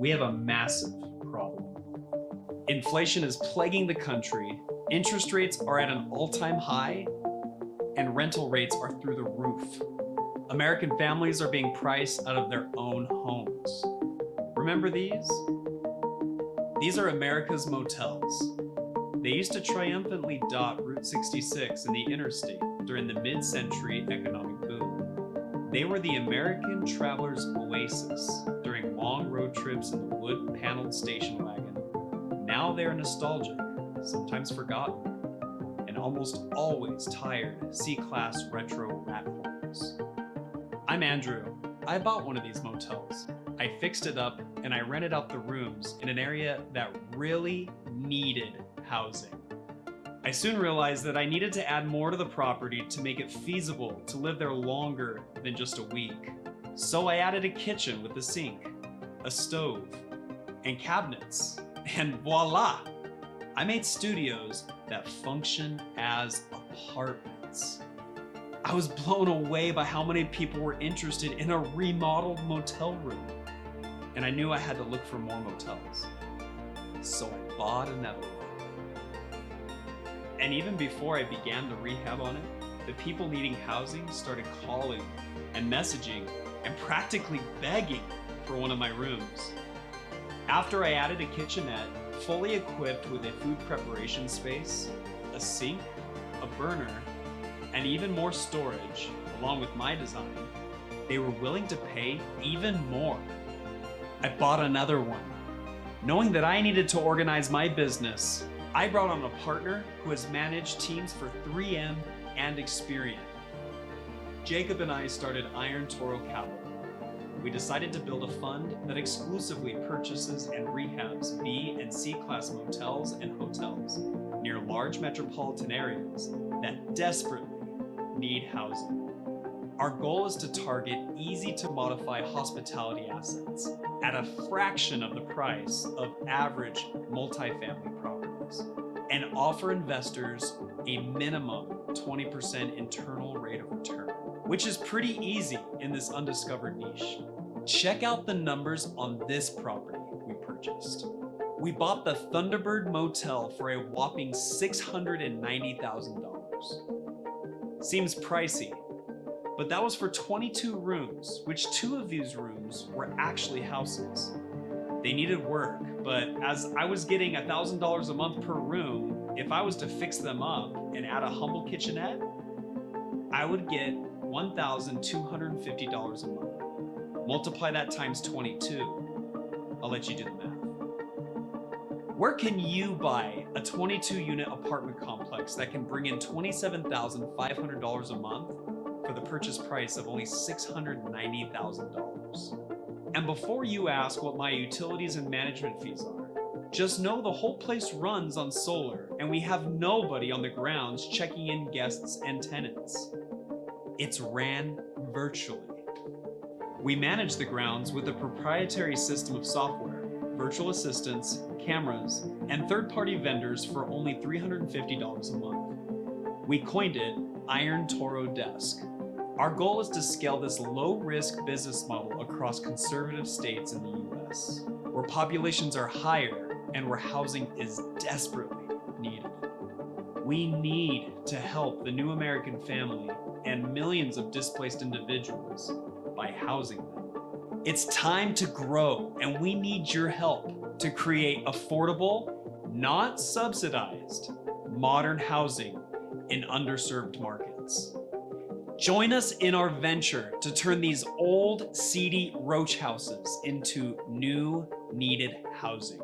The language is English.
we have a massive problem. Inflation is plaguing the country, interest rates are at an all-time high, and rental rates are through the roof. American families are being priced out of their own homes. Remember these? These are America's motels. They used to triumphantly dot Route 66 in the interstate during the mid-century economic boom. They were the American traveler's oasis during long road trips in the wood-paneled station wagon. Now they are nostalgic, sometimes forgotten, and almost always tired C-class retro rat holes. I'm Andrew. I bought one of these motels. I fixed it up and I rented out the rooms in an area that really needed housing. I soon realized that I needed to add more to the property to make it feasible to live there longer than just a week. So I added a kitchen with a sink, a stove, and cabinets, and voila! I made studios that function as apartments. I was blown away by how many people were interested in a remodeled motel room. And I knew I had to look for more motels. So I bought another one. And even before I began the rehab on it, the people needing housing started calling and messaging and practically begging for one of my rooms. After I added a kitchenette, fully equipped with a food preparation space, a sink, a burner, and even more storage, along with my design, they were willing to pay even more. I bought another one. Knowing that I needed to organize my business, I brought on a partner who has managed teams for 3M and Experian. Jacob and I started Iron Toro Capital. We decided to build a fund that exclusively purchases and rehabs B and C class motels and hotels near large metropolitan areas that desperately need housing. Our goal is to target easy to modify hospitality assets at a fraction of the price of average multifamily properties and offer investors a minimum 20% internal rate of return, which is pretty easy in this undiscovered niche. Check out the numbers on this property we purchased. We bought the Thunderbird Motel for a whopping $690,000. Seems pricey, but that was for 22 rooms, which 2 of these rooms were actually houses. They needed work, but as I was getting $1,000 a month per room, if I was to fix them up and add a humble kitchenette, I would get $1,250 a month. Multiply that times 22. I'll let you do the math. Where can you buy a 22-unit apartment complex that can bring in $27,500 a month for the purchase price of only $690,000? And before you ask what my utilities and management fees are, just know the whole place runs on solar and we have nobody on the grounds checking in guests and tenants. It's ran virtually. We manage the grounds with a proprietary system of software, virtual assistants, cameras, and third-party vendors for only $350 a month. We coined it Iron Toro Desk. Our goal is to scale this low-risk business model across conservative states in the US, where populations are higher and where housing is desperately needed. We need to help the new American family and millions of displaced individuals by housing them. It's time to grow, and we need your help to create affordable, not subsidized, modern housing in underserved markets. Join us in our venture to turn these old, seedy roach houses into new, needed housing.